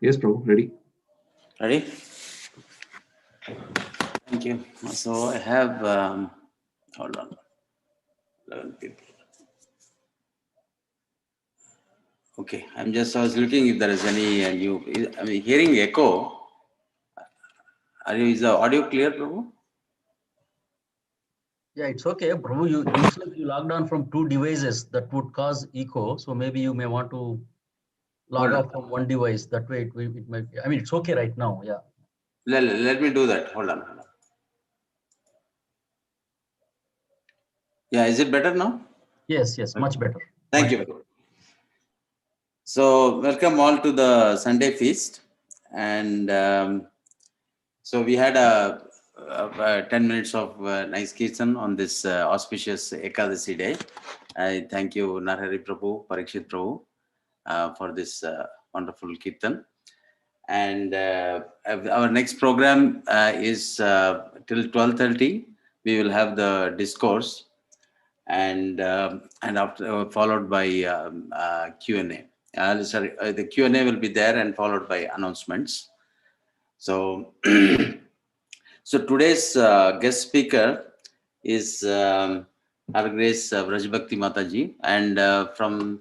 Yes, Prabhu, ready. Ready? Thank you. So I have, hold on, 11 people. Okay, I was looking if there is any hearing echo. Is the audio clear, Prabhu? Yeah, it's okay. Prabhu, you looks like you logged on from two devices that would cause echo. So maybe you may want to log off from one device. That way it might be, I mean, it's okay right now. Yeah. Let me do that. Hold on. Yeah, is it better now? Yes, much better. Thank you. So welcome all to the Sunday feast. And so we had 10 minutes of nice kirtan on this auspicious Ekadasi day. I thank you, Narhari Prabhu, Parikshit Prabhu, for this wonderful kirtan. And our next program is till 12:30. We will have the discourse, and after followed by Q&A. The Q&A will be there and followed by announcements. So, so today's guest speaker is Hare Vrajabhakti Mataji, and from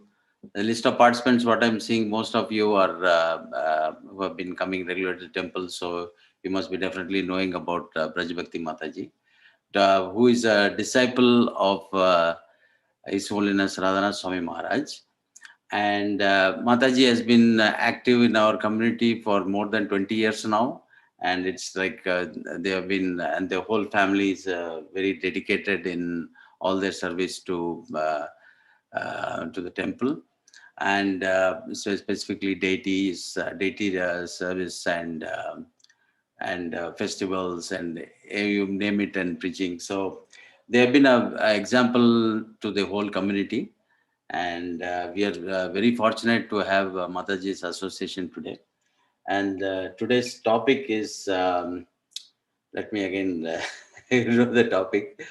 the list of participants, what I'm seeing, most of you are who have been coming regularly to the temple, so you must be definitely knowing about Vrajabhakti Mataji, who is a disciple of His Holiness Radhanath Swami Maharaj. And Mataji has been active in our community for more than 20 years now. And it's like they have been, and the whole family is very dedicated in all their service to the temple. And so specifically deity service and festivals and you name it, and preaching. So they have been an example to the whole community. And we are very fortunate to have Mataji's association today. And today's topic is, let me again read the topic.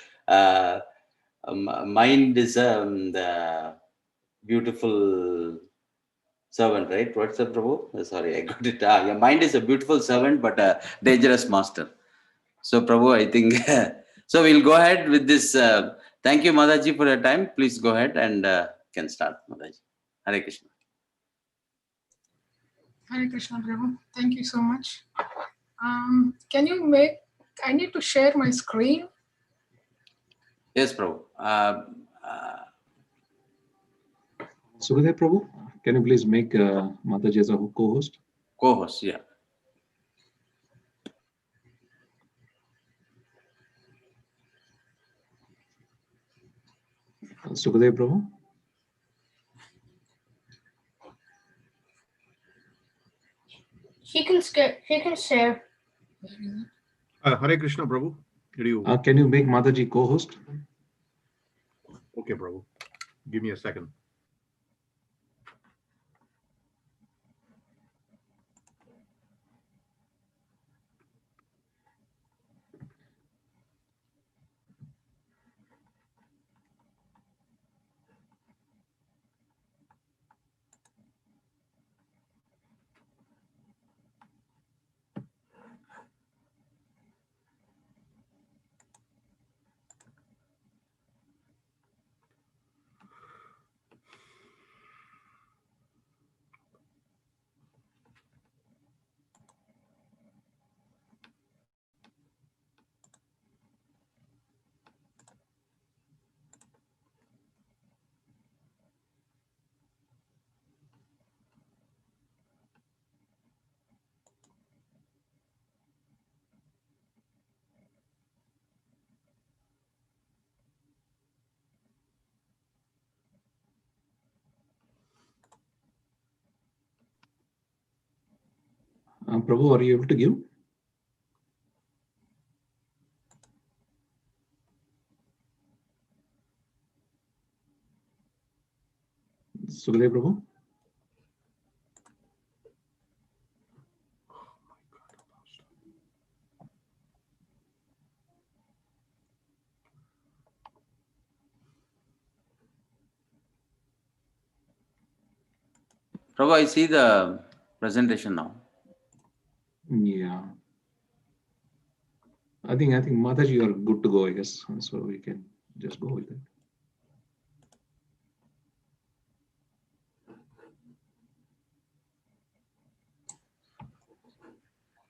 Mind is the beautiful servant, right? What's up, Prabhu? Sorry, I got it. Your mind is a beautiful servant, but a dangerous master. So, Prabhu, I think, so we'll go ahead with this. Thank you, Mataji, for your time. Please go ahead and can start, Mataji. Hare Krishna. Hare Krishna, Prabhu. Thank you so much. I need to share my screen. Yes, Prabhu. Sukhdev Prabhu, can you please make Mataji as a co-host? Co-host, yeah. Sukhdev Prabhu? He can share. Hare Krishna, Prabhu. Can you make Mataji co-host? Okay, Prabhu. Give me a second. Prabhu, are you able to give? Sukhdev Prabhu? Prabhu, I see the presentation now. Yeah. I think Mataji, you are good to go, I guess. So we can just go with it.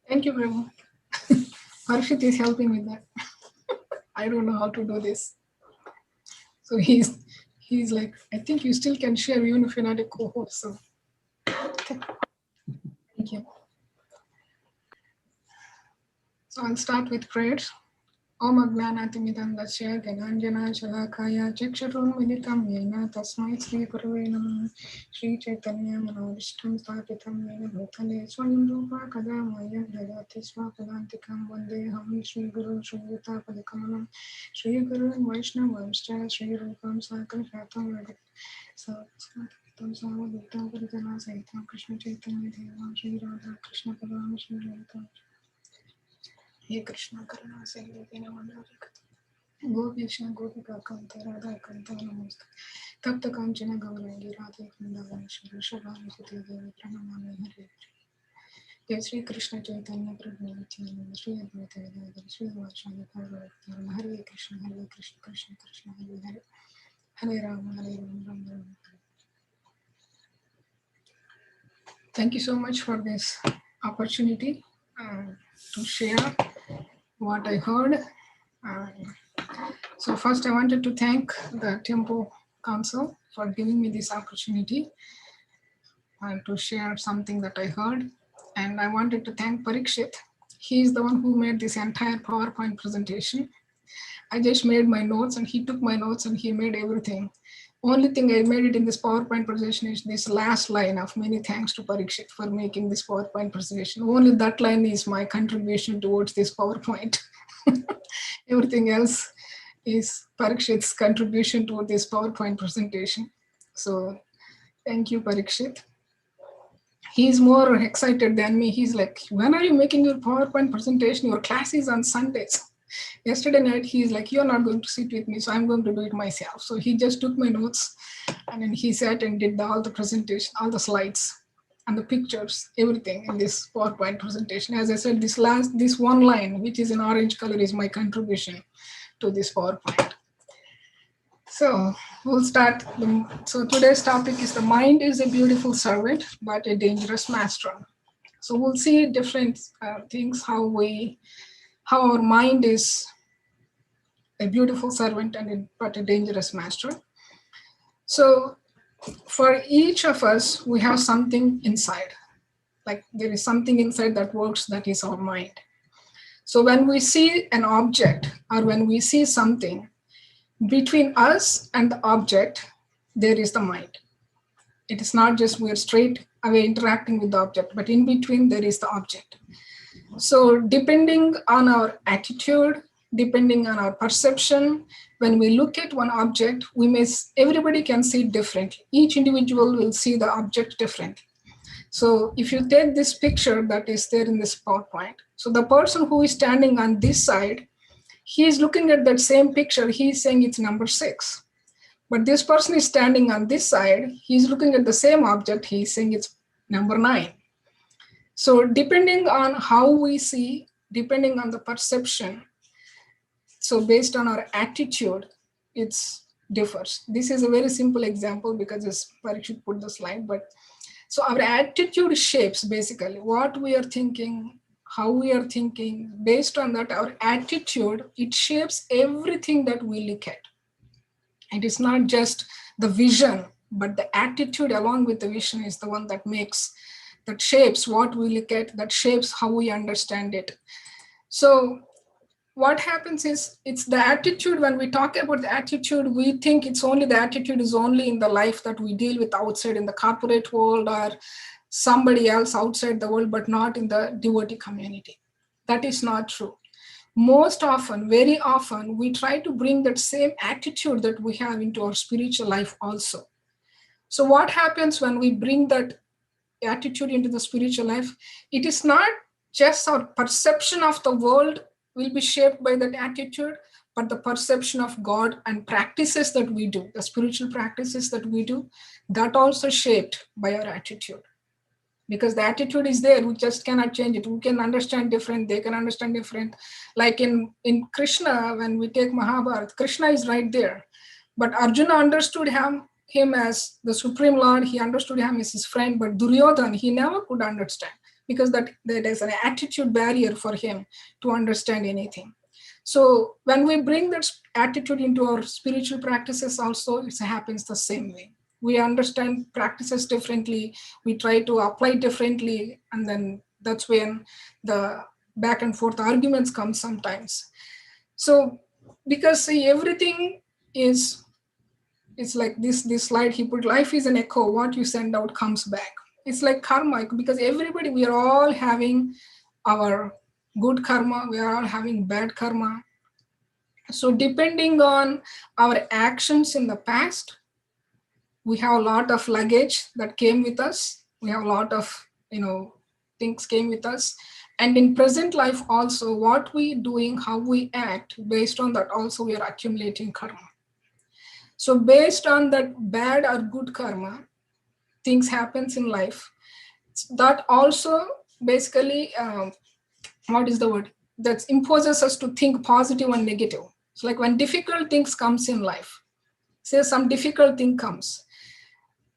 Thank you, Prabhu. Harshit is helping with that. I don't know how to do this. So he's like, I think you still can share even if you're not a co-host. So thank you. So I'll start with prayers. Om Agnanatimidam Dasya Gananjana Shalakaya Chakshurunmilitam Yena Tasmai Sri Gurave Namah Sri Chaitanya Manavishtam Sthapitam Yena Bhutale Swayam Rupa Kadamaya Dadati Swapadantikam Vandeham Sri Guru Sri Yuta Padikamalam Sri Guru Vaishnavamscha Sri Rupam Sakal Shatam Ragat Tam Savadutta Parijana Saitam Krishna Chaitanya Deva Sri Radha Krishna Padam Sri Radha Hare Krishna Karuna Sindhu Dinamandarika Gopishna Gopika Kanta Radha Kanta Namaste Tapta Kanchana Gaurangi Radha Kundavan Shri Shabham Siti Devi Pranamami Hare Jai Sri Krishna Chaitanya Prabhu Nityananda Sri Advaita Vedanta Sri Vaishnava Bhagavad Hare Krishna Krishna Krishna Hare Hare Hare Rama Rama Rama. Thank you so much for this opportunity to share what I heard. So first I wanted to thank the Temple Council for giving me this opportunity to share something that I heard. And I wanted to thank Parikshit. He is the one who made this entire PowerPoint presentation. I just made my notes and he took my notes and he made everything. Only thing I made it in this PowerPoint presentation is this last line of many thanks to Parikshit for making this PowerPoint presentation. Only that line is my contribution towards this PowerPoint. Everything else is Parikshit's contribution to this PowerPoint presentation. So thank you, Parikshit. He's more excited than me. He's like, when are you making your PowerPoint presentation? Your class is on Sundays. Yesterday night, he's like, you're not going to sit with me, so I'm going to do it myself. So he just took my notes and then he sat and did all the presentation, all the slides and the pictures, everything in this PowerPoint presentation. As I said, this one line, which is in orange color, is my contribution to this PowerPoint. So we'll start. So today's topic is the mind is a beautiful servant, but a dangerous master. So we'll see different things, how our mind is a beautiful servant but a dangerous master. So for each of us, we have something inside. Like there is something inside that works, that is our mind. So when we see an object or when we see something, between us and the object, there is the mind. It is not just we're straight away interacting with the object, but in between there is the object. So depending on our attitude, depending on our perception, when we look at one object, everybody can see it differently. Each individual will see the object differently. So if you take this picture that is there in this PowerPoint, so the person who is standing on this side, he is looking at that same picture, he is saying it's number 6. But this person is standing on this side, he's looking at the same object, he is saying it's number 9. So depending on how we see, depending on the perception, so based on our attitude, it differs. This is a very simple example because this Parikshit put the slide, but so our attitude shapes basically what we are thinking, how we are thinking. Based on that, our attitude, it shapes everything that we look at. It is not just the vision, but the attitude along with the vision is the one that shapes what we look at, that shapes how we understand it. So what happens is, it's the attitude. When we talk about the attitude, we think the attitude is only in the life that we deal with outside in the corporate world or somebody else outside the world, but not in the devotee community. That is not true. Most often, very often, we try to bring that same attitude that we have into our spiritual life also. So what happens when we bring that attitude into the spiritual life? It is not just our perception of the world will be shaped by that attitude, but the perception of God and practices that we do, the spiritual practices that we do, that also shaped by our attitude. because the attitude is there. We just cannot change it. We can understand different, they can understand different. Like in Krishna, when we take Mahabharata, Krishna is right there. But Arjuna understood him as the Supreme Lord. He understood him as his friend. But Duryodhana, he never could understand, because that is an attitude barrier for him to understand anything. So when we bring that attitude into our spiritual practices also, it happens the same way. We understand practices differently, we try to apply differently, and then that's when the back and forth arguments come sometimes. So because see, everything is, it's like this slide he put, life is an echo, what you send out comes back. It's like karma, because everybody, we are all having our good karma, we are all having bad karma. So depending on our actions in the past, we have a lot of luggage that came with us. We have a lot of, things came with us. And in present life also, what we doing, how we act, based on that also we are accumulating karma. So based on that bad or good karma, things happens in life. That also basically, what is the word? That imposes us to think positive and negative. It's like when difficult things comes in life, say some difficult thing comes,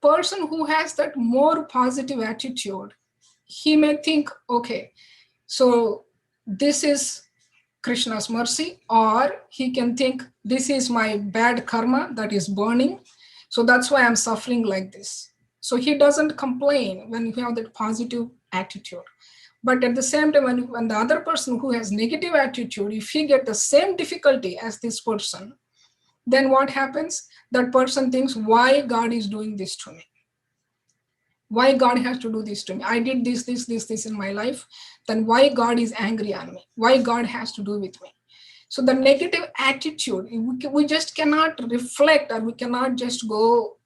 person who has that more positive attitude, he may think, okay, so this is Krishna's mercy, or he can think this is my bad karma that is burning, so that's why I'm suffering like this. So he doesn't complain when you have that positive attitude. But at the same time, when the other person who has negative attitude, if he get the same difficulty as this person, then what happens? That person thinks, why God is doing this to me? Why God has to do this to me? I did this in my life. Then why God is angry on me? Why God has to do with me? So the negative attitude, we just cannot reflect, or we cannot just go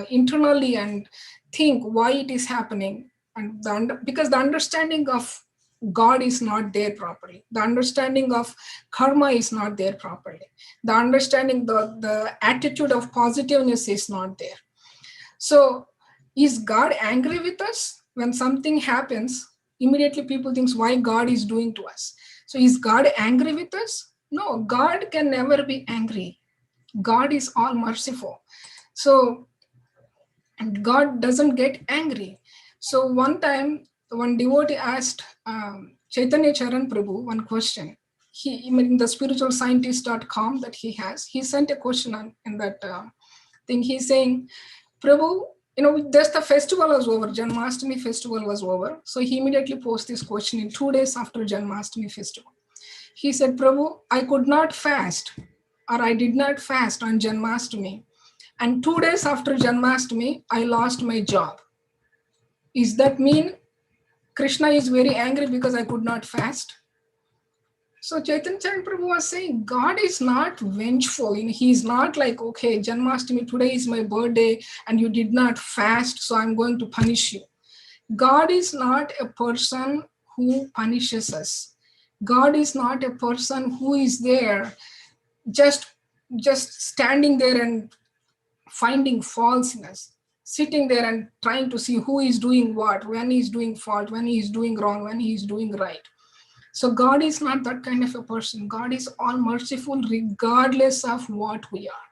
internally and think why it is happening. And because the understanding of God is not there properly. The understanding of karma is not there properly. The understanding, the attitude of positiveness is not there. So is God angry with us? When something happens, immediately people think why God is doing to us. So is God angry with us? No, God can never be angry. God is all merciful. So God doesn't get angry. So one time, one devotee asked Chaitanya Charan Prabhu one question. He, in the spiritualscientist.com that he has, he sent a question in that thing. He's saying, Prabhu, just the festival was over, Janmashtami festival was over. So he immediately posted this question in 2 days after Janmashtami festival. He said, Prabhu, I could not fast, or I did not fast on Janmashtami. And 2 days after Janmashtami, I lost my job. Is that mean Krishna is very angry because I could not fast? So Chaitanya Charan Prabhu was saying, God is not vengeful. He's not like, okay, Janmashtami, today is my birthday and you did not fast, so I'm going to punish you. God is not a person who punishes us. God is not a person who is there just standing there and finding faults in us, sitting there and trying to see who is doing what, when he is doing fault, when he is doing wrong, when he is doing right. So God is not that kind of a person. God is all merciful regardless of what we are,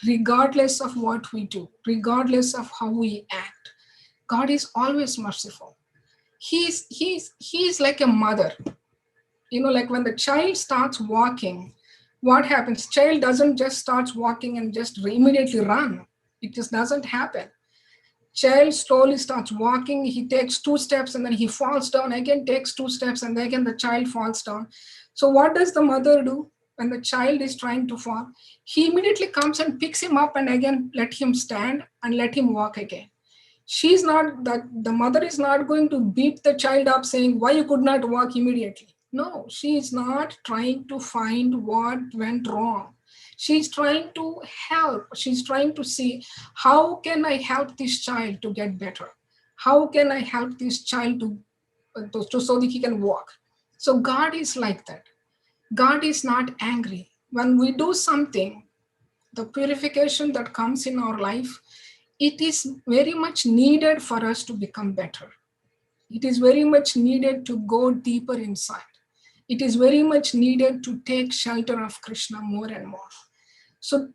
regardless of what we do, regardless of how we act. God is always merciful. He's like a mother. Like when the child starts walking, what happens? Child doesn't just start walking and just immediately run. It just doesn't happen. Child slowly starts walking. He takes 2 steps and then he falls down, again takes 2 steps, and then again the child falls down. So what does the mother do when the child is trying to fall? He immediately comes and picks him up and again let him stand and let him walk again. The mother is not going to beat the child up saying, why you could not walk immediately? No, she is not trying to find what went wrong. She's trying to help. She's trying to see, how can I help this child to get better? How can I help this child so that he can walk? So God is like that. God is not angry. When we do something, the purification that comes in our life, it is very much needed for us to become better. It is very much needed to go deeper inside. It is very much needed to take shelter of Krishna more and more. So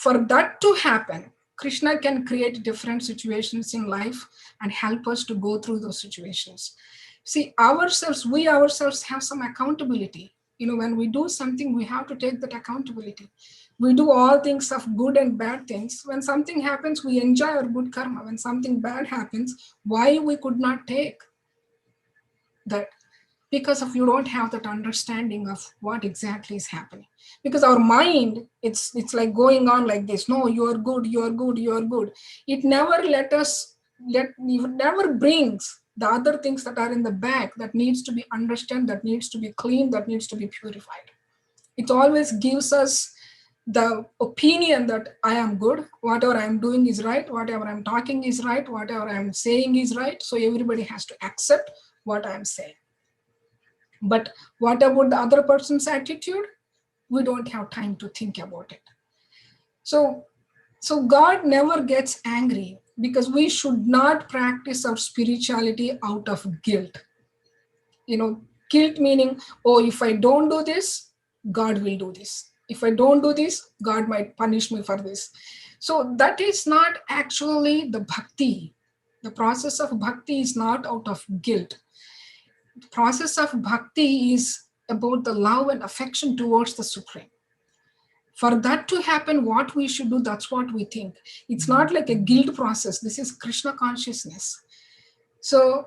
for that to happen, Krishna can create different situations in life and help us to go through those situations. See, we ourselves have some accountability. When we do something, we have to take that accountability. We do all things of good and bad things. When something happens, we enjoy our good karma. When something bad happens, why we could not take that? Because you don't have that understanding of what exactly is happening. Because our mind, it's like going on like this. No, you are good, you are good, you are good. It never never brings the other things that are in the back that needs to be understood, that needs to be cleaned, that needs to be purified. It always gives us the opinion that I am good, whatever I'm doing is right, whatever I'm talking is right, whatever I'm saying is right. So everybody has to accept what I'm saying. But what about the other person's attitude? We don't have time to think about it. So God never gets angry, because we should not practice our spirituality out of guilt. Guilt meaning, oh, if I don't do this, God will do this. If I don't do this, God might punish me for this. So that is not actually the bhakti. The process of bhakti is not out of guilt. The process of bhakti is about the love and affection towards the Supreme. For that to happen, what we should do, that's what we think. It's not like a guilt process. This is Krishna consciousness. So,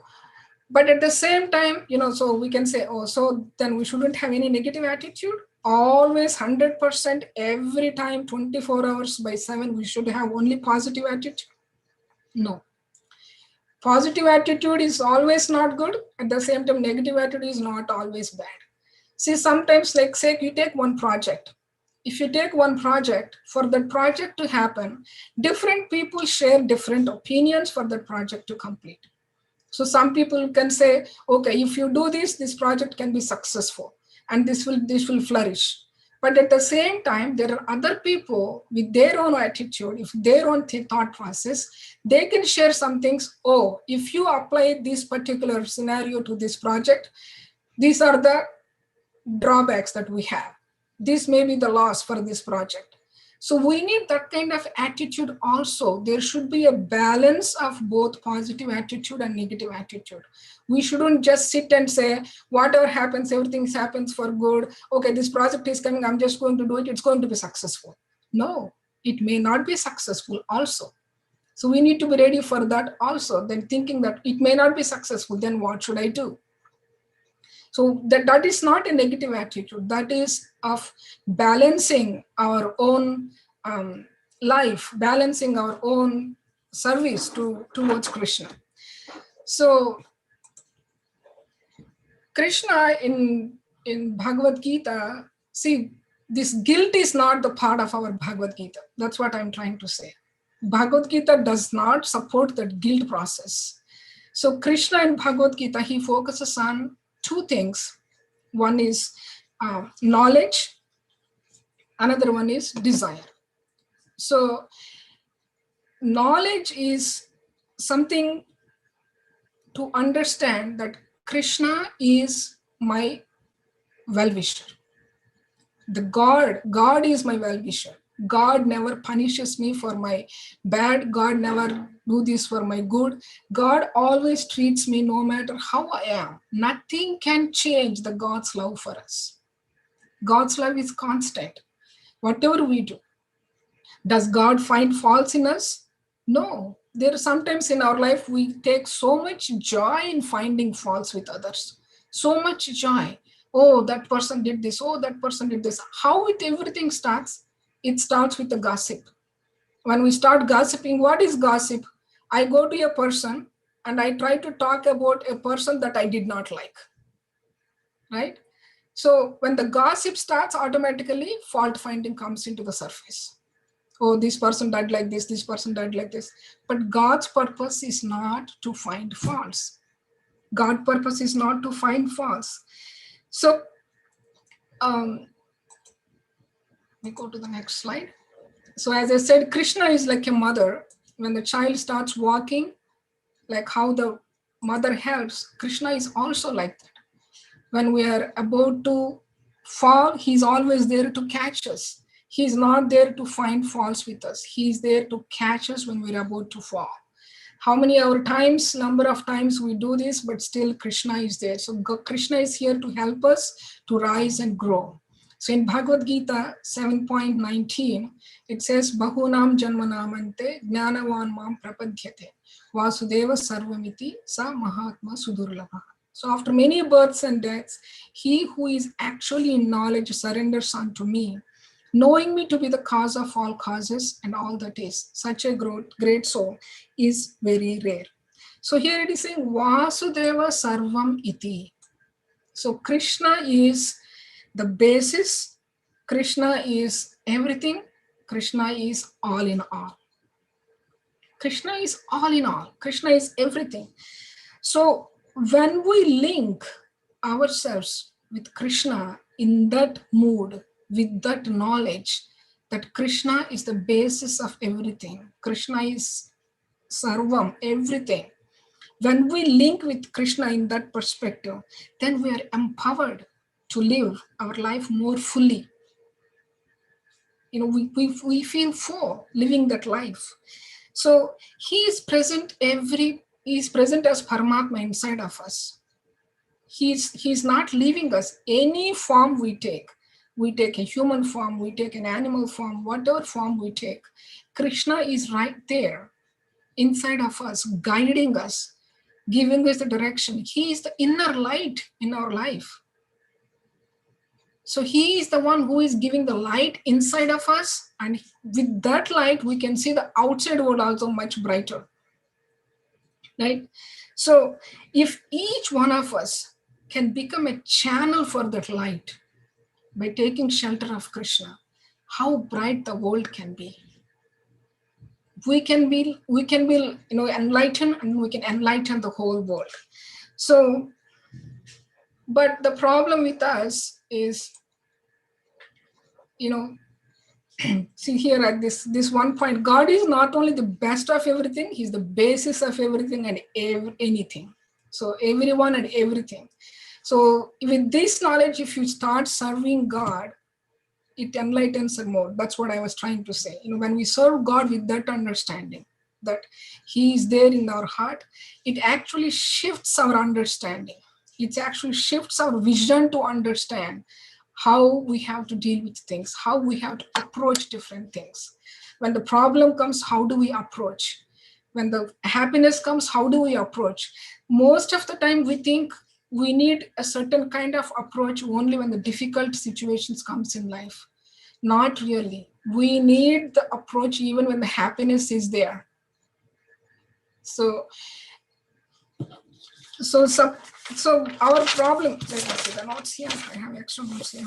but at the same time, so we can say, oh, so then we shouldn't have any negative attitude. Always 100%, every time, 24 hours by 7, we should have only positive attitude. No. Positive attitude is always not good. At the same time, negative attitude is not always bad. See, sometimes, like say, you take one project. If you take one project, for that project to happen, different people share different opinions for that project to complete. So some people can say, okay, if you do this, this project can be successful and this will flourish. But at the same time, there are other people with their own attitude, if their own thought process, they can share some things. Oh, if you apply this particular scenario to this project, these are the drawbacks that we have. This may be the loss for this project. So we need that kind of attitude also. There should be a balance of both positive attitude and negative attitude. We shouldn't just sit and say, whatever happens, everything happens for good. Okay, this project is coming, I'm just going to do it. It's going to be successful. No, it may not be successful also. So we need to be ready for that also. Then thinking that it may not be successful, then what should I do? So that is not a negative attitude. That is of balancing our own life, balancing our own service towards Krishna. So Krishna in Bhagavad Gita, see, this guilt is not the part of our Bhagavad Gita. That's what I'm trying to say. Bhagavad Gita does not support that guilt process. So Krishna in Bhagavad Gita, he focuses on two things. One is knowledge, another one is desire. So knowledge is something to understand that Krishna is my well-wisher. God is my well-wisher. God never punishes me for my bad. God never do this for my good. God always treats me no matter how I am. Nothing can change the God's love for us. God's love is constant. Whatever we do. Does God find faults in us? No. There are sometimes in our life we take so much joy in finding faults with others. So much joy. Oh, that person did this. Oh, that person did this. How everything starts? It starts with the gossip. When we start gossiping, what is gossip? I go to a person and I try to talk about a person that I did not like. Right? So when the gossip starts, automatically fault finding comes into the surface. Oh, this person died like this person died like this. But God's purpose is not to find faults. God's purpose is not to find faults. So, we go to the next slide. So as I said, Krishna is like a mother. When the child starts walking, like how the mother helps, Krishna is also like that. When we are about to fall, he's always there to catch us. He's not there to find faults with us. He's there to catch us when we're about to fall. How many number of times we do this, but still Krishna is there. So Krishna is here to help us to rise and grow. So in Bhagavad Gita 7.19, it says, Bahunam janmanamante jnanavan mam prapadyate vasudeva sarvamiti sa mahatma sudurlabha. So after many births and deaths, he who is actually in knowledge surrenders unto me, knowing me to be the cause of all causes and all that is. Such a great soul is very rare. So here it is saying Vasudeva Sarvam Iti. So Krishna is the basis. Krishna is everything. Krishna is all in all. Krishna is all in all. Krishna is everything. So when we link ourselves with Krishna in that mood, with that knowledge that Krishna is the basis of everything, Krishna is Sarvam, everything. When we link with Krishna in that perspective, then we are empowered to live our life more fully. We feel full living that life. So he is present he is present as Paramatma inside of us. He's not leaving us. Any form we take a human form, we take an animal form, whatever form we take, Krishna is right there inside of us, guiding us, giving us the direction. He is the inner light in our life. So he is the one who is giving the light inside of us, and with that light we can see the outside world also much brighter, right? So if each one of us can become a channel for that light by taking shelter of Krishna, how bright the world can be. We can be enlightened, and we can enlighten the whole world. So, but the problem with us is, see here at this one point, God is not only the best of everything, he's the basis of everything and anything. So everyone and everything. So with this knowledge, if you start serving God, it enlightens us more. That's what I was trying to say. When we serve God with that understanding that he is there in our heart, it actually shifts our understanding. It actually shifts our vision to understand how we have to deal with things, how we have to approach different things. When the problem comes, how do we approach? When the happiness comes, how do we approach? Most of the time we think we need a certain kind of approach only when the difficult situations comes in life. Not really. We need the approach even when the happiness is there. So our problem, let me see the notes here. I have extra notes here.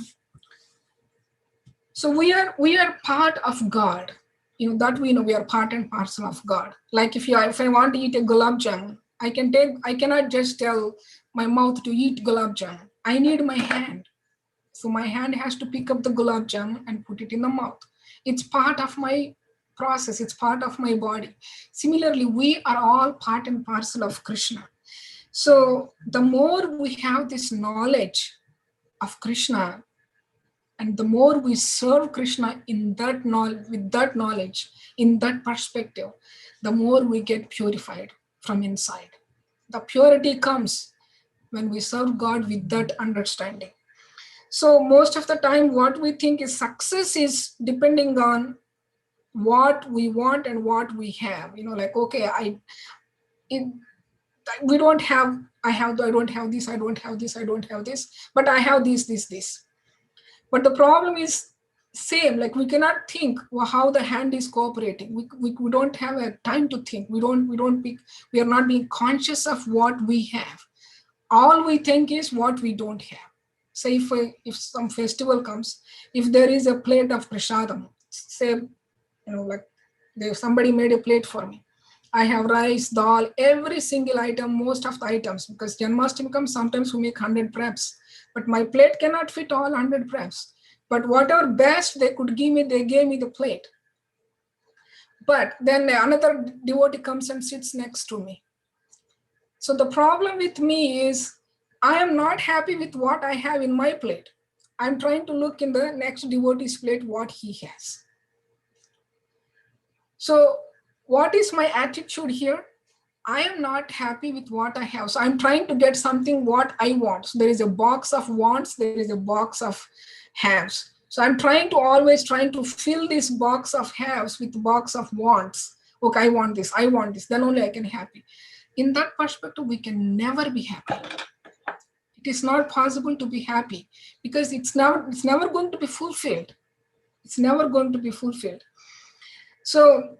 So we are part of God. That we know we are part and parcel of God. Like if I want to eat a gulab jamun, I cannot just tell my mouth to eat gulab jamun. I need my hand. So my hand has to pick up the gulab jamun and put it in the mouth. It's part of my process. It's part of my body. Similarly, we are all part and parcel of Krishna. So the more we have this knowledge of Krishna, and the more we serve Krishna in that knowledge, with that knowledge, in that perspective, the more we get purified from inside. The purity comes when we serve God with that understanding. So most of the time, what we think is success is depending on what we want and what we have. Okay, I don't have this, I don't have this, but I have this. But the problem is same, like we cannot think how the hand is cooperating. We don't have a time to think. We are not being conscious of what we have. All we think is what we don't have. Say if some festival comes, if there is a plate of prasadam, say, somebody made a plate for me. I have rice, dal, every single item, most of the items, because Janmashtami comes, sometimes we make 100 preps, but my plate cannot fit all 100 preps. But whatever best they could give me, they gave me the plate. But then another devotee comes and sits next to me. So the problem with me is I am not happy with what I have in my plate. I'm trying to look in the next devotee's plate what he has. So what is my attitude here? I am not happy with what I have. So I'm trying to get something what I want. So there is a box of wants, there is a box of haves. So I'm always trying to fill this box of haves with box of wants. Okay, I want this, then only I can be happy. In that perspective, we can never be happy. It is not possible to be happy because it's never going to be fulfilled. It's never going to be fulfilled. So,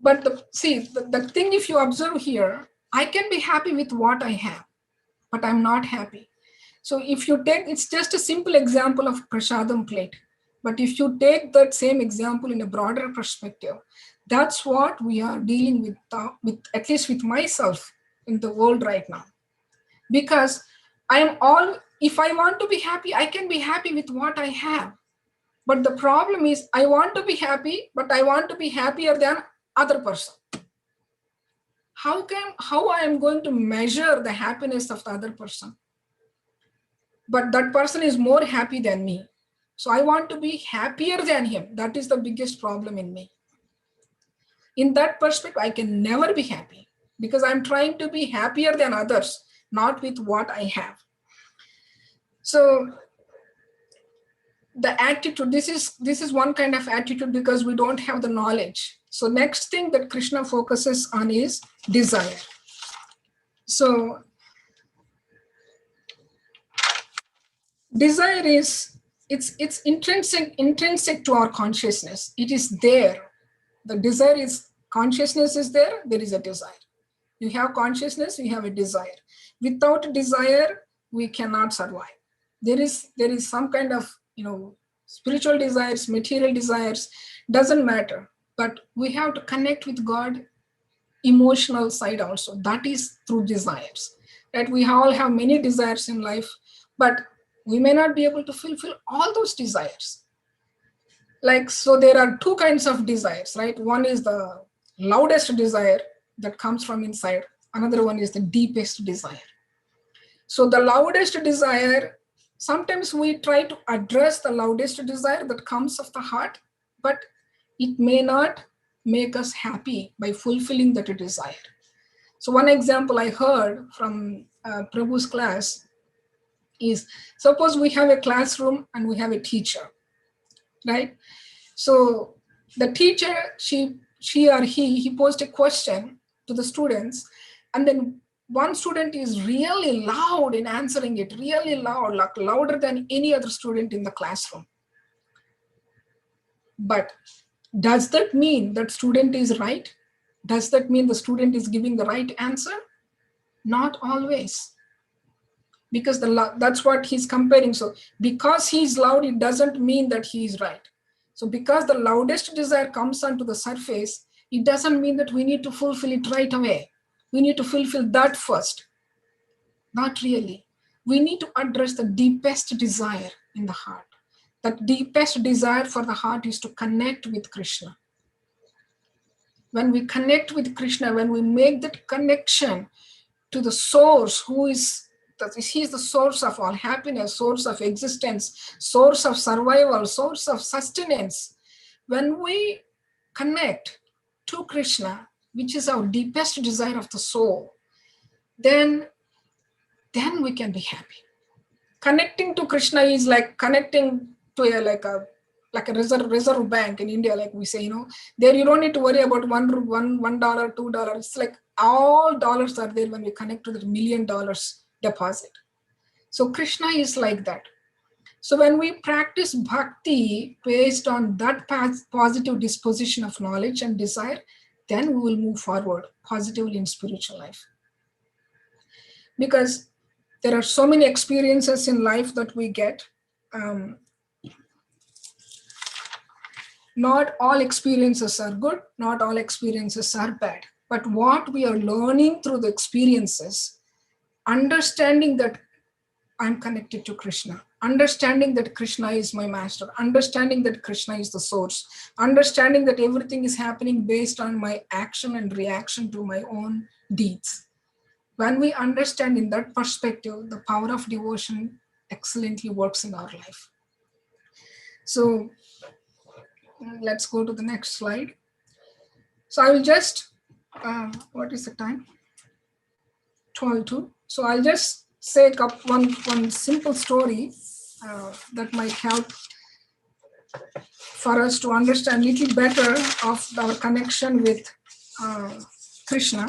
but the thing, if you observe here, I can be happy with what I have, but I'm not happy. So if you take, it's just a simple example of prasadam plate. But if you take that same example in a broader perspective, that's what we are dealing with at least with myself in the world right now. Because if I want to be happy, I can be happy with what I have. But the problem is I want to be happy, but I want to be happier than other person. How I am going to measure the happiness of the other person? But that person is more happy than me. So I want to be happier than him. That is the biggest problem in me. In that perspective, I can never be happy because I'm trying to be happier than others, not with what I have. So the attitude, this is one kind of attitude because we don't have the knowledge. So next thing that Krishna focuses on is desire. So desire is, it's intrinsic to our consciousness. It is there. The desire is, consciousness is there is a desire. You have consciousness, you have a desire. Without desire, we cannot survive. There is some kind of, spiritual desires, material desires, doesn't matter. But we have to connect with God, emotional side also. That is through desires. That we all have many desires in life, but we may not be able to fulfill all those desires. So there are two kinds of desires, right? One is the loudest desire that comes from inside. Another one is the deepest desire. So the loudest desire, sometimes we try to address the loudest desire that comes of the heart, but it may not make us happy by fulfilling that desire. So one example I heard from Prabhu's class is, suppose we have a classroom and we have a teacher, right? So the teacher, she or he posed a question to the students, and then one student is really loud in answering it, really loud, like louder than any other student in the classroom. But does that mean that student is right? Does that mean the student is giving the right answer? Not always. Because that's what he's comparing. So because he's loud, it doesn't mean that he is right. So because the loudest desire comes onto the surface, it doesn't mean that we need to fulfill it right away. We need to fulfill that first. Not really. We need to address the deepest desire in the heart. That deepest desire for the heart is to connect with Krishna. When we connect with Krishna, when we make that connection to the source, he is the source of all happiness, source of existence, source of survival, source of sustenance. When we connect to Krishna, which is our deepest desire of the soul, then we can be happy. Connecting to Krishna is like connecting to a reserve bank in India, like we say, there you don't need to worry about $1, $2. It's like all dollars are there when we connect to the $1 million deposit. So Krishna is like that. So when we practice bhakti based on that positive disposition of knowledge and desire, then we will move forward positively in spiritual life. Because there are so many experiences in life that we get. Not all experiences are good, not all experiences are bad. But what we are learning through the experiences, understanding that I'm connected to Krishna, understanding that Krishna is my master, understanding that Krishna is the source, understanding that everything is happening based on my action and reaction to my own deeds. when we understand in that perspective, the power of devotion excellently works in our life. So let's go to the next slide. So I will just, what is the time? 12:02. So I'll just say one simple story that might help for us to understand a little better of our connection with Krishna.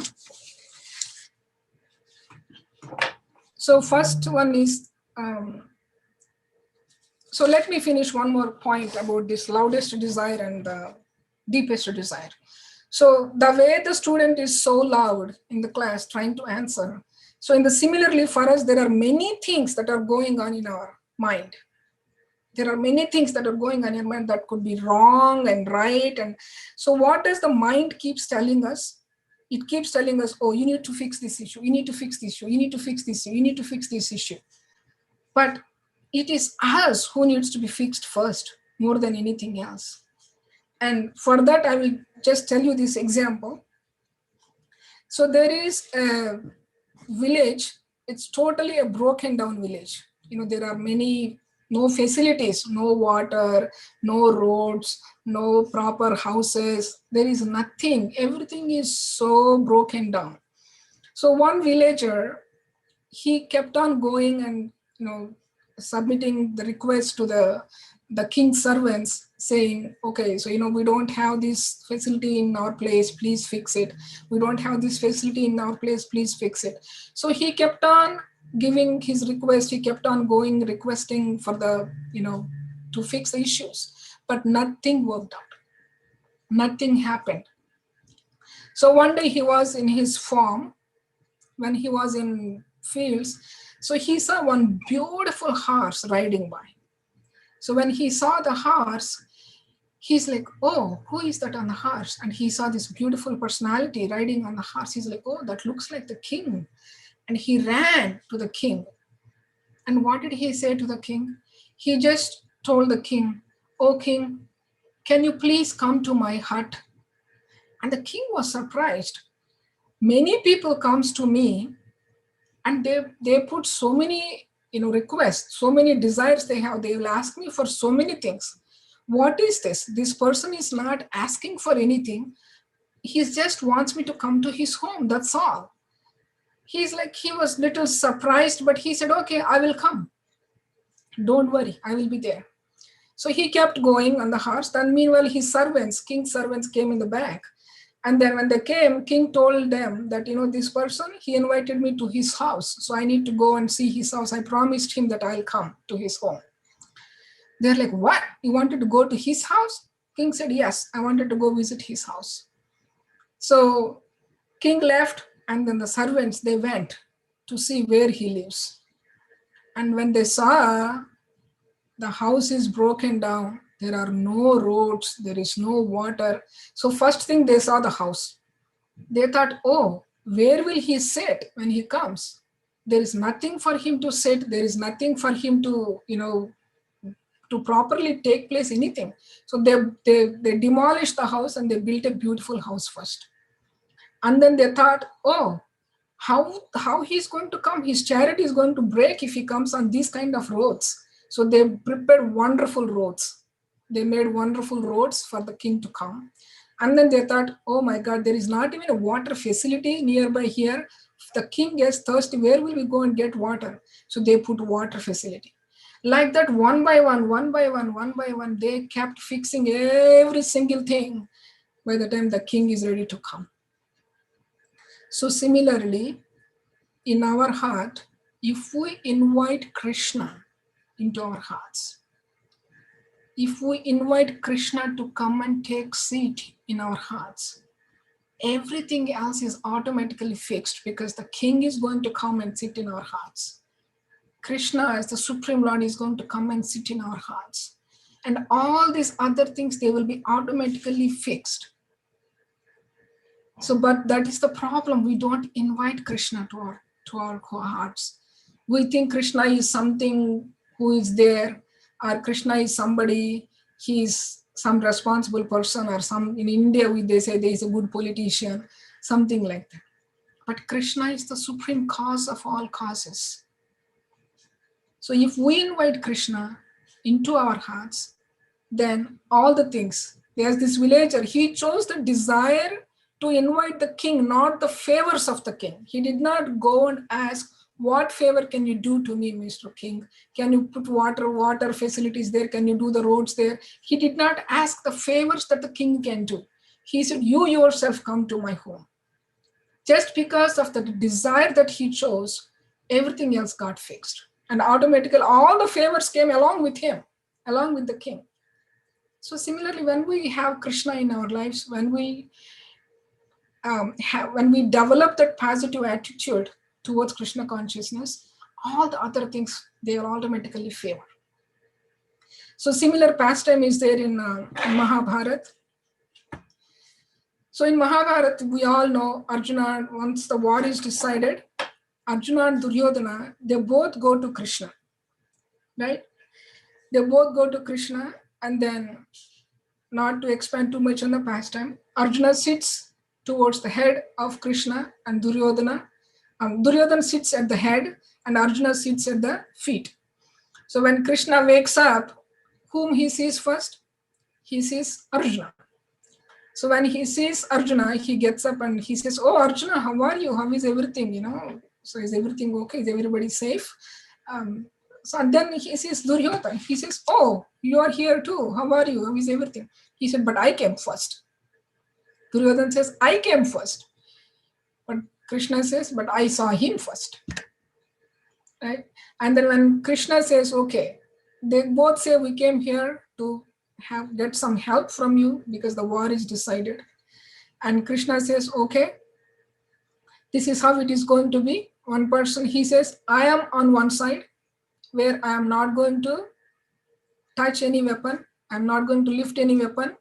So first one is, so let me finish one more point about this loudest desire and the deepest desire. So the way the student is so loud in the class trying to answer. So in the similarly for us, there are many things that are going on in our mind. There are many things that are going on in your mind that could be wrong and right. And so what does the mind keeps telling us? It keeps telling us, oh, you need to fix this issue. You need to fix this issue. You need to fix this issue. You need to fix this issue. But it is us who needs to be fixed first, more than anything else. And for that, I will just tell you this example. So there is a village. It's totally a broken down village. You know, there are many, no facilities, no water, no roads, no proper houses. There is nothing. Everything is so broken down. So one villager, he kept on going and, you know, submitting the request to the king's servants saying, okay, so, you know, we don't have this facility in our place, please fix it. We don't have this facility in our place, please fix it. So he kept on giving his request. He kept on going, requesting for the, you know, to fix the issues, but nothing worked out. Nothing happened. So one day he was in his farm, when he was in fields, so he saw one beautiful horse riding by. So when he saw the horse, he's like, oh, who is that on the horse? And he saw this beautiful personality riding on the horse. He's like, oh, that looks like the king. And he ran to the king. And what did he say to the king? He just told the king, oh, king, can you please come to my hut? And the king was surprised. Many people comes to me and they put so many, you know, requests, so many desires they have. They will ask me for so many things. What is this? This person is not asking for anything. He just wants me to come to his home. That's all. He's like, he was little surprised, but he said, okay, I will come. Don't worry, I will be there. So he kept going on the horse. Then meanwhile, his servants, king's servants came in the back. And then when they came, king told them that, you know, this person, he invited me to his house. So I need to go and see his house. I promised him that I'll come to his home. They're like, what? You wanted to go to his house? King said, yes, I wanted to go visit his house. So king left, and then the servants, they went to see where he lives. And when they saw the house is broken down, there are no roads, there is no water. So first thing they saw the house. They thought, oh, where will he sit when he comes? There is nothing for him to sit. There is nothing for him to, you know, to properly take place, anything. So they demolished the house and they built a beautiful house first. And then they thought, oh, how he's going to come? His chariot is going to break if he comes on these kind of roads. So they prepared wonderful roads. They made wonderful roads for the king to come. And then they thought, oh my God, there is not even a water facility nearby here. If the king gets thirsty, where will we go and get water? So they put water facility. Like that, one by one, they kept fixing every single thing by the time the king is ready to come. So similarly, in our heart, if we invite Krishna into our hearts, if we invite Krishna to come and take seat in our hearts, everything else is automatically fixed because the king is going to come and sit in our hearts. Krishna as the Supreme Lord is going to come and sit in our hearts. And all these other things, they will be automatically fixed. So, but that is the problem. We don't invite Krishna to our hearts. We think Krishna is something who is there, or Krishna is somebody, he is some responsible person, or some, in India, they say there is a good politician, something like that. But Krishna is the supreme cause of all causes. So if we invite Krishna into our hearts, then all the things, there's this villager, he chose the desire to invite the king, not the favors of the king. He did not go and ask, what favor can you do to me, Mr. King? Can you put water facilities there? Can you do the roads there? He did not ask the favors that the king can do. He said, you yourself come to my home. Just because of the desire that he chose, everything else got fixed. And automatically all the favors came along with him, along with the king. So similarly, when we have Krishna in our lives, when we develop that positive attitude towards Krishna consciousness, all the other things, they are automatically favor. So similar pastime is there in Mahabharata. So in Mahabharata, we all know Arjuna, once the war is decided, Arjuna and Duryodhana, they both go to Krishna, right? They both go to Krishna, and then, not to expand too much on the pastime, Arjuna sits towards the head of Krishna and Duryodhana. Duryodhana sits at the head and Arjuna sits at the feet. So when Krishna wakes up, whom he sees first? He sees Arjuna. So when he sees Arjuna, he gets up and he says, oh, Arjuna, how are you? How is everything? So is everything okay? Is everybody safe? So then he sees Duryodhana. He says, oh, you are here too. How are you? How is everything? He said, but I came first. Duryodhana says, I came first. But Krishna says, but I saw him first. Right? And then when Krishna says, okay, they both say, we came here to get some help from you because the war is decided. And Krishna says, okay, this is how it is going to be. One person, he says, I am on one side where I am not going to touch any weapon. I'm not going to lift any weapon.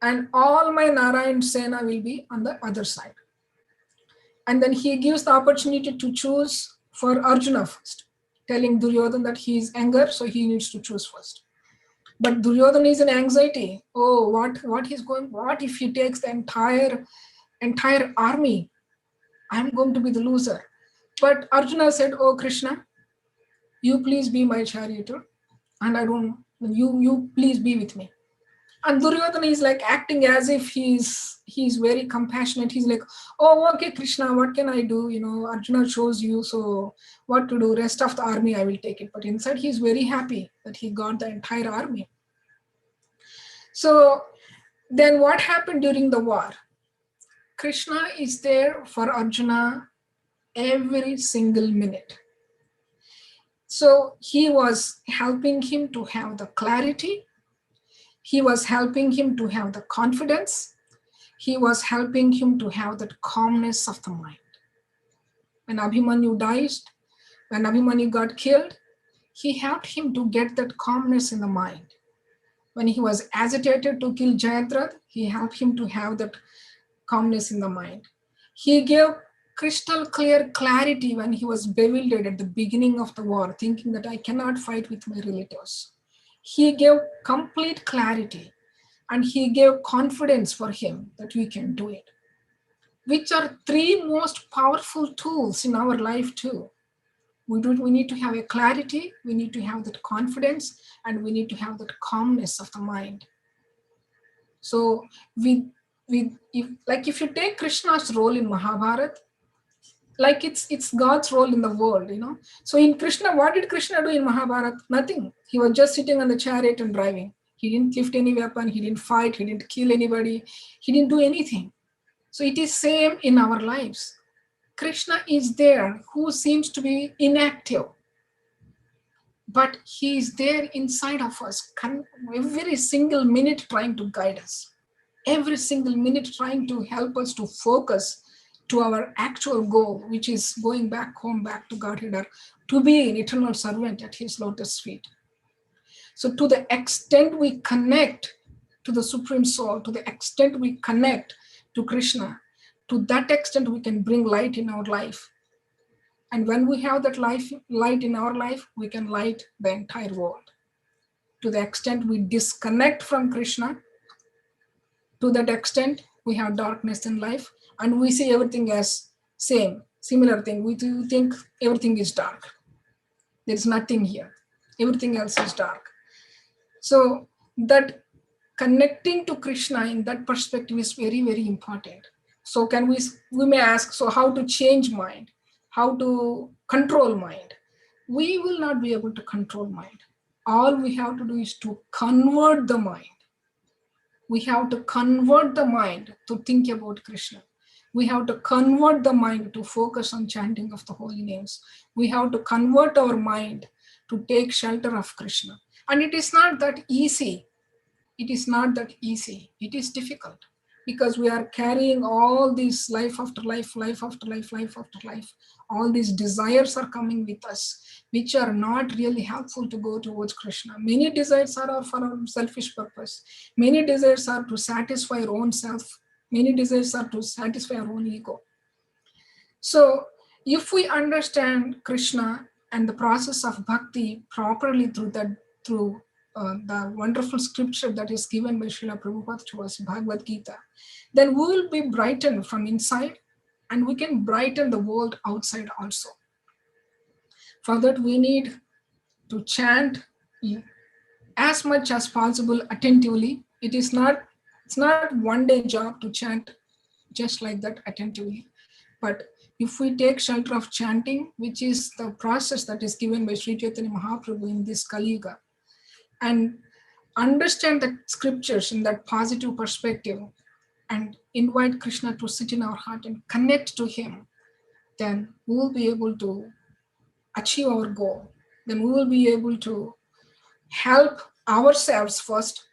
And all my Narayan Sena will be on the other side. And then he gives the opportunity to choose for Arjuna first, telling Duryodhana that he is anger, so he needs to choose first. But Duryodhana is in anxiety. Oh, what if he takes the entire army? I'm going to be the loser. But Arjuna said, oh Krishna, you please be my charioteer, and you please be with me. And Duryodhana is like acting as if he's very compassionate. He's like, oh, okay, Krishna, what can I do? Arjuna chose you, so what to do? Rest of the army, I will take it. But inside, he's very happy that he got the entire army. So then what happened during the war? Krishna is there for Arjuna every single minute. So he was helping him to have the clarity. He was helping him to have the confidence. He was helping him to have that calmness of the mind. When Abhimanyu died, when Abhimanyu got killed, he helped him to get that calmness in the mind. When he was agitated to kill Jayadratha, he helped him to have that calmness in the mind. He gave crystal clear clarity when he was bewildered at the beginning of the war, thinking that I cannot fight with my relatives. He gave complete clarity and he gave confidence for him that we can do it, which are three most powerful tools in our life too. We need to have a clarity, we need to have that confidence, and we need to have that calmness of the mind. So if you take Krishna's role in Mahabharata, like it's God's role in the world, So in Krishna, what did Krishna do in Mahabharata? Nothing. He was just sitting on the chariot and driving. He didn't lift any weapon. He didn't fight. He didn't kill anybody. He didn't do anything. So it is same in our lives. Krishna is there who seems to be inactive, but he is there inside of us, every single minute trying to guide us, every single minute trying to help us to focus to our actual goal, which is going back home, back to Godhead, or to be an eternal servant at his lotus feet. So to the extent we connect to the Supreme Soul, to the extent we connect to Krishna, to that extent we can bring light in our life. And when we have that light in our life, we can light the entire world. To the extent we disconnect from Krishna, to that extent we have darkness in life, and we see everything as similar thing. We do think everything is dark. There's nothing here. Everything else is dark. So that connecting to Krishna in that perspective is very, very important. So we may ask, so how to change mind? How to control mind? We will not be able to control mind. All we have to do is to convert the mind. We have to convert the mind to think about Krishna. We have to convert the mind to focus on chanting of the holy names. We have to convert our mind to take shelter of Krishna. And it is not that easy. It is not that easy. It is difficult because we are carrying all these life after life, life after life, life after life. All these desires are coming with us, which are not really helpful to go towards Krishna. Many desires are for our selfish purpose. Many desires are to satisfy our own self. Many desires are to satisfy our own ego. So if we understand Krishna and the process of bhakti properly through the wonderful scripture that is given by Srila Prabhupada to us, Bhagavad Gita, then we will be brightened from inside and we can brighten the world outside also. For that, we need to chant as much as possible attentively. It's not one day job to chant just like that attentively. But if we take shelter of chanting, which is the process that is given by Sri Chaitanya Mahaprabhu in this Kali Yuga, and understand the scriptures in that positive perspective and invite Krishna to sit in our heart and connect to him, then we will be able to achieve our goal. Then we will be able to help ourselves first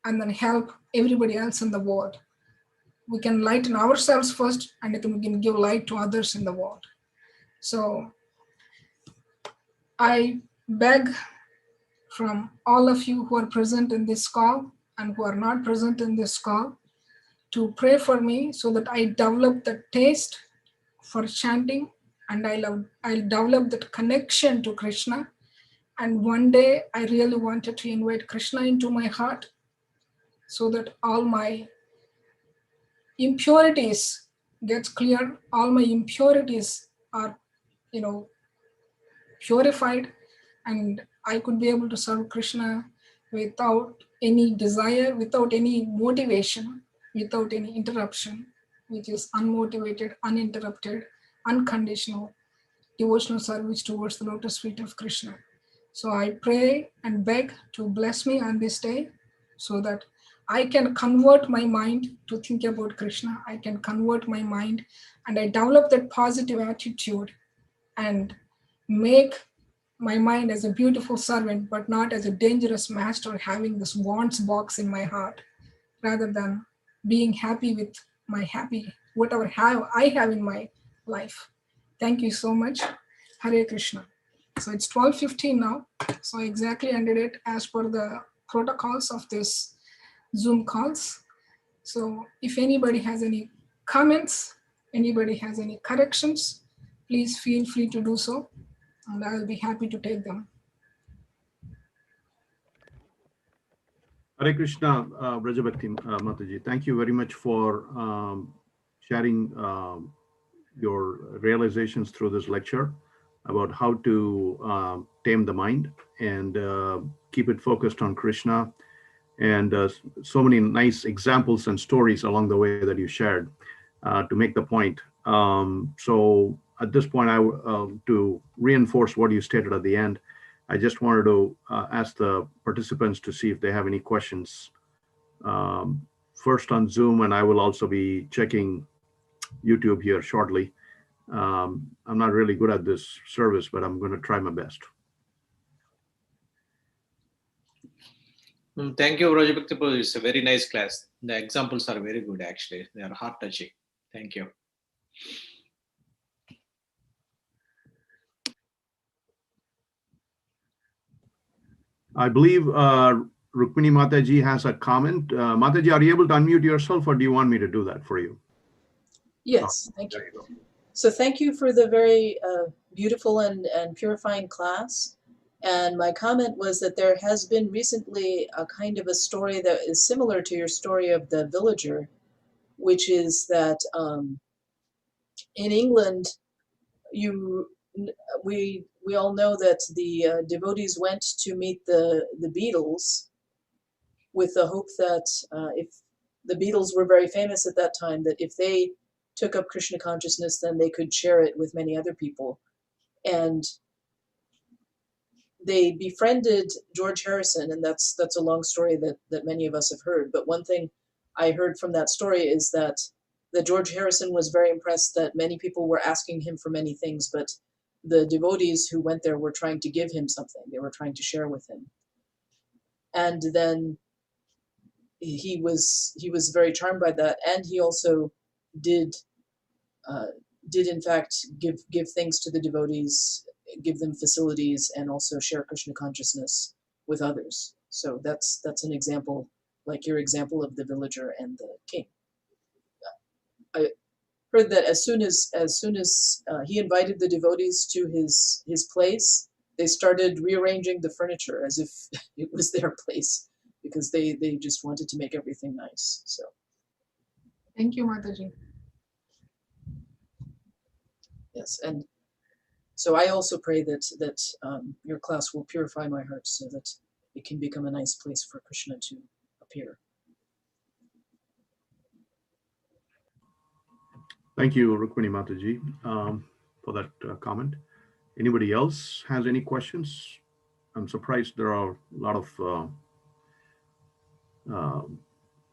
and then help everybody else in the world. We can lighten ourselves first and then we can give light to others in the world. So I beg from all of you who are present in this call and who are not present in this call to pray for me so that I develop the taste for chanting and I'll develop that connection to Krishna. And one day I really wanted to invite Krishna into my heart so that all my impurities gets clear, all my impurities are, purified, and I could be able to serve Krishna without any desire, without any motivation, without any interruption, which is unmotivated, uninterrupted, unconditional devotional service towards the lotus feet of Krishna. So I pray and beg to bless me on this day so that I can convert my mind to think about Krishna. I can convert my mind and I develop that positive attitude and make my mind as a beautiful servant, but not as a dangerous master having this wants box in my heart, rather than being happy with whatever I have in my life. Thank you so much. Hare Krishna. So it's 12:15 now. So I exactly ended it as per the protocols of this Zoom calls. So if anybody has any comments, anybody has any corrections, please feel free to do so, and I will be happy to take them. Hare Krishna, Vrajabhakti Mataji. Thank you very much for sharing your realizations through this lecture about how to tame the mind and keep it focused on Krishna, and so many nice examples and stories along the way that you shared to make the point. So at this point, to reinforce what you stated at the end, I just wanted to ask the participants to see if they have any questions. First on Zoom, and I will also be checking YouTube here shortly. I'm not really good at this service, but I'm going to try my best. Thank you, Vrajabhakti Prabhu. It's a very nice class. The examples are very good, actually. They are heart-touching. Thank you. I believe Rukmini Mataji has a comment. Mataji, are you able to unmute yourself, or do you want me to do that for you? Yes, thank you. There you go. So thank you for the very beautiful and purifying class. And my comment was that there has been recently a kind of a story that is similar to your story of the villager, which is that in England, we all know that the devotees went to meet the Beatles with the hope that if the Beatles were very famous at that time, that if they took up Krishna consciousness, then they could share it with many other people. And they befriended George Harrison, and that's a long story that many of us have heard. But one thing I heard from that story is that George Harrison was very impressed that many people were asking him for many things, but the devotees who went there were trying to give him something. They were trying to share with him. And then he was very charmed by that, and he also did in fact give things to the devotees, give them facilities, and also share Krishna consciousness with others. So that's an example, like your example of the villager and the king. I heard that as soon as he invited the devotees to his place, they started rearranging the furniture as if it was their place, because they just wanted to make everything nice. So Thank you, Mataji. yes, and so I also pray that your class will purify my heart so that it can become a nice place for Krishna to appear. Thank you, Rukmini Mataji, for that comment. Anybody else has any questions? I'm surprised there are a lot of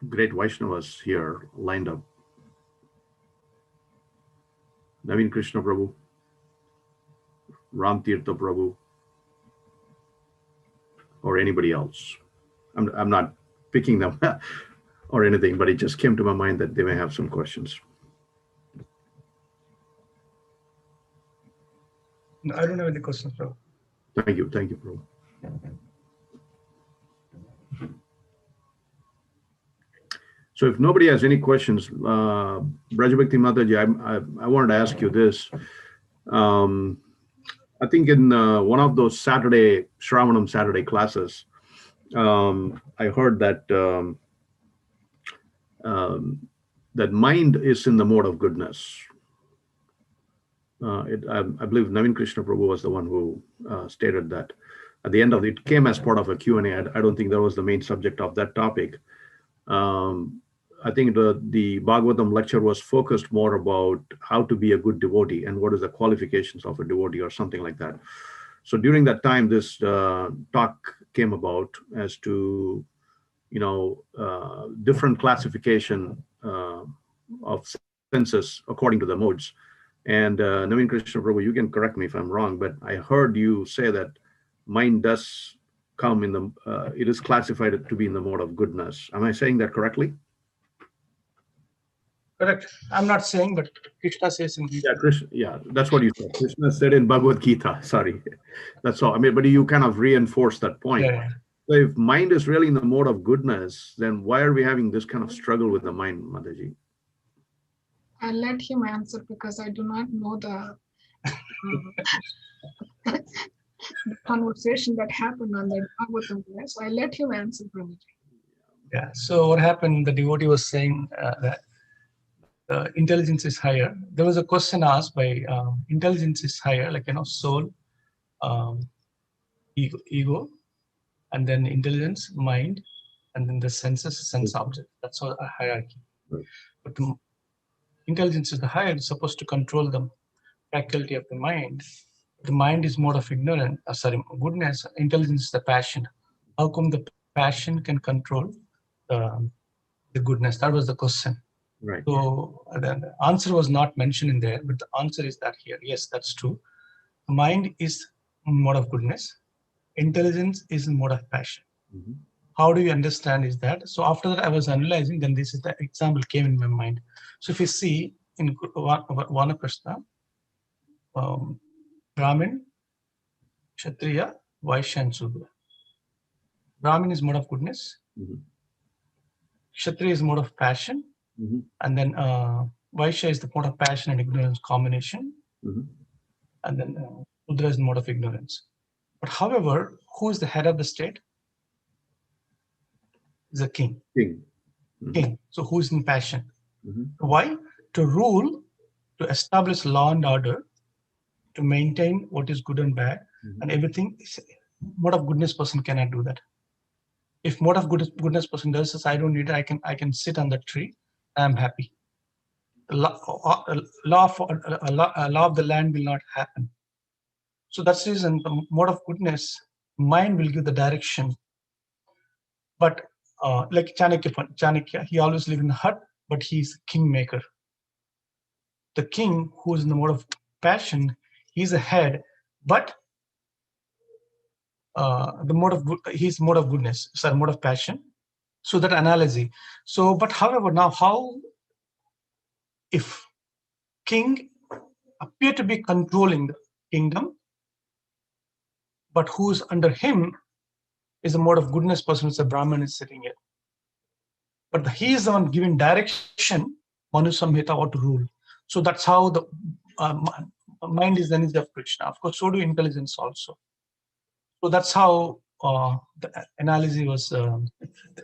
great Vaishnavas here lined up. Naveen Krishna Prabhu, Ram Tirtha Prabhu, or anybody else. I'm not picking them or anything, but it just came to my mind that they may have some questions. No, I don't have any questions, Prabhu. Thank you, Prabhu. So if nobody has any questions, Vrajabhakti Mataji, I wanted to ask you this. I think in one of those Shravanam Saturday classes, I heard that that mind is in the mode of goodness. I believe Naveen Krishna Prabhu was the one who stated that. At the end of it, came as part of a Q&A. I don't think that was the main subject of that topic. I think the Bhagavatam lecture was focused more about how to be a good devotee and what is the qualifications of a devotee or something like that. So during that time, this talk came about as to, different classification of senses according to the modes. And Naveen Krishna Prabhu, you can correct me if I'm wrong, but I heard you say that mind does come in the, it is classified to be in the mode of goodness. Am I saying that correctly? Correct. I'm not saying, but Krishna says in Gita. Yeah, that's what you said. Krishna said in Bhagavad Gita. Sorry, that's all. I mean, but you kind of reinforce that point. Yeah. So if mind is really in the mode of goodness, then why are we having this kind of struggle with the mind, Mataji? I'll let him answer because I do not know the conversation that happened on the Bhagavatam class. So I'll let him answer, Prabhuji. Yeah. So what happened? The devotee was saying that intelligence is higher. There was a question asked by intelligence is higher, like soul, ego, and then intelligence, mind, and then the senses, sense object. That's all a hierarchy. Right. But the intelligence is the higher. It's supposed to control the faculty of the mind. The mind is mode of ignorance. Goodness. Intelligence is the passion. How come the passion can control the goodness? That was the question. Right. So the answer was not mentioned in there, but the answer is that here. Yes, that's true. The mind is mode of goodness. Intelligence is in mode of passion. Mm-hmm. How do you understand is that? So after that, I was analyzing, then this is the example came in my mind. So if you see in Vanaprastha, Brahmin, Kshatriya, Vaishya, and Sudra. Brahmin is mode of goodness. Mm-hmm. Kshatriya is mode of passion. Mm-hmm. And then Vaishya is the mode of passion and ignorance combination. Mm-hmm. And then Sudra is the mode of ignorance. But however, who is the head of the state? Is a king. King. Mm-hmm. King. So who is in passion? Mm-hmm. Why? To rule to establish law and order, to maintain what is good and bad, and everything. Mode of goodness person cannot do that. If mode of goodness person does this, I don't need it. I can sit on the tree. I'm happy. Law of the land will not happen. So that's the reason the mode of goodness, mind will give the direction. But like Chanakya, he always lived in a hut, but he's kingmaker. The king who is in the mode of passion, he's a head, but he's mode of goodness, sorry, mode of passion. So that analogy. So, but however, now how if king appear to be controlling the kingdom, but who's under him is a mode of goodness person, it's a Brahman is sitting here. But he is the one giving direction, Manu Samhita, what to rule. So that's how the mind is the energy of Krishna. Of course, so do intelligence also. So that's how the analogy was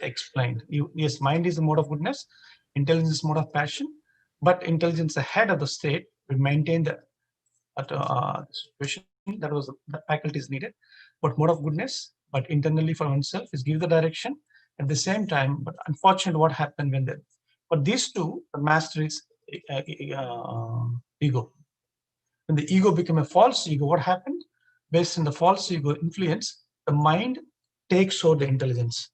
explained. Yes, mind is the mode of goodness, intelligence is mode of passion, but intelligence ahead of the state will maintain the situation. That was the faculty is needed, but mode of goodness, but internally for oneself is give the direction at the same time. But unfortunately, what happened when but these two, the master is ego. When the ego became a false ego, what happened? Based on the false ego influence, the mind takes over the intelligence.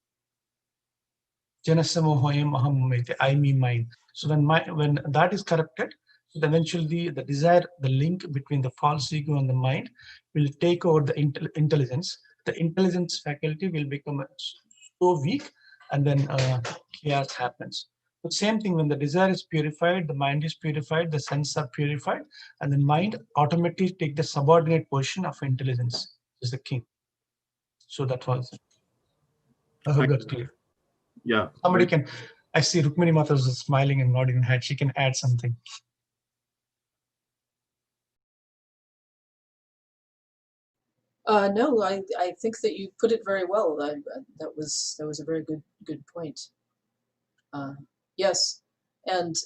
I mean mind. So when that is corrupted, so eventually the desire, the link between the false ego and the mind will take over the intelligence. The intelligence faculty will become so weak, and then chaos happens. The same thing, when the desire is purified, the mind is purified, the senses are purified, and the mind automatically take the subordinate position of intelligence, is the king. So that was it. I hope that's clear. Yeah. Somebody can, I see Rukmini Mata is smiling and nodding her head. She can add something. No, I think that you put it very well. That was a very good point. Yes, and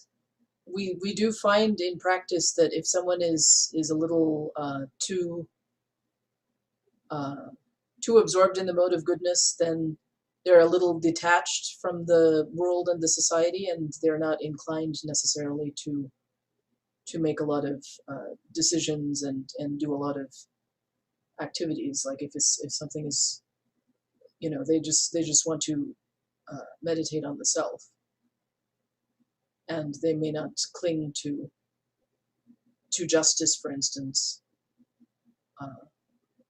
we do find in practice that if someone is a little too absorbed in the mode of goodness, then they're a little detached from the world and the society, and they're not inclined necessarily to make a lot of decisions and do a lot of activities. Like if something is, they just want to meditate on the self, and they may not cling to justice, for instance.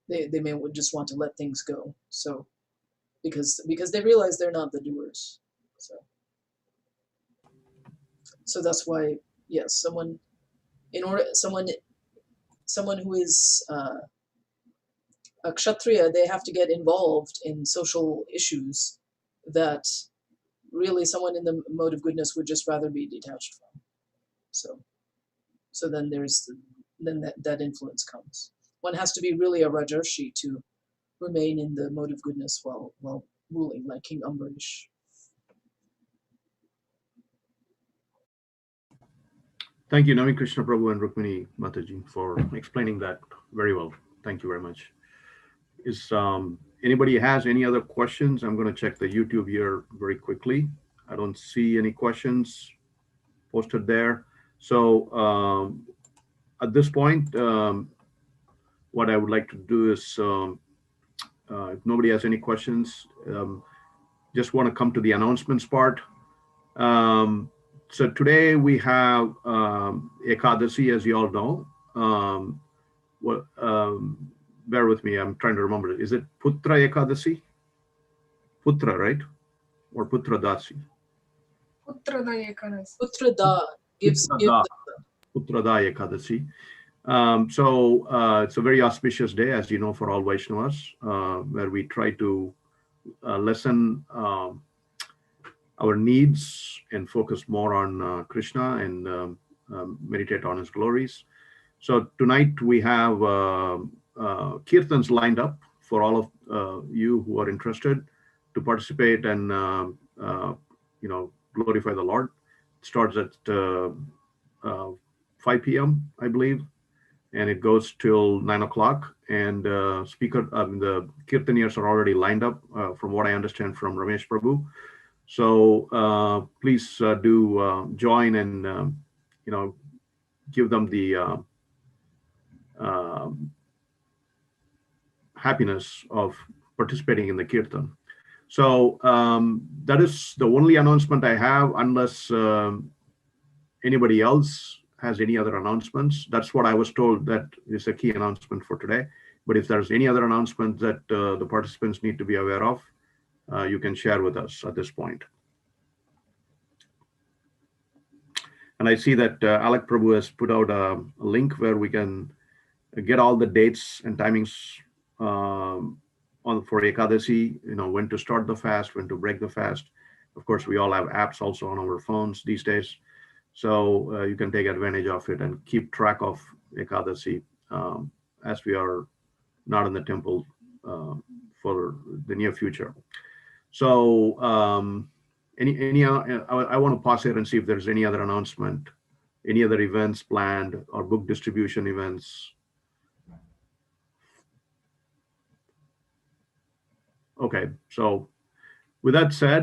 They may just want to let things go. So because they realize they're not the doers. So that's why, yes, someone who is a kshatriya, they have to get involved in social issues that really someone in the mode of goodness would just rather be detached from. So then that influence comes. One has to be really a Rajarshi to remain in the mode of goodness while ruling, like King Ambarish. Thank you, Nami Krishna Prabhu and Rukmini Mataji, for explaining that very well. Thank you very much. Is anybody has any other questions? I'm going to check the YouTube here very quickly. I don't see any questions posted there. So at this point, what I would like to do is, if nobody has any questions, just want to come to the announcements part. So today we have Ekadasi, as you all know. Bear with me, I'm trying to remember. Is it Putra Ekadasi? Putra, right? Or Putra Dasi? Putra da Ekadasi. Putra da gives. Putra da Ekadasi. So it's a very auspicious day, as you know, for all Vaishnavas, where we try to lessen our needs and focus more on Krishna and meditate on his glories. So tonight we have kirtans lined up for all of you who are interested to participate and glorify the Lord. It starts at 5 p.m., I believe, and it goes till 9 o'clock. And the Kirtaniers are already lined up, from what I understand from Ramesh Prabhu. So please do join and give them the happiness of participating in the Kirtan. So that is the only announcement I have, unless anybody else has any other announcements. That's what I was told that is a key announcement for today. But if there's any other announcement that the participants need to be aware of, you can share with us at this point. And I see that Alec Prabhu has put out a link where we can get all the dates and timings for Ekadasi, when to start the fast, when to break the fast. Of course, we all have apps also on our phones these days. So you can take advantage of it and keep track of Ekadasi as we are not in the temple for the near future. So I want to pause here and see if there's any other announcement, any other events planned or book distribution events. Okay, so with that said,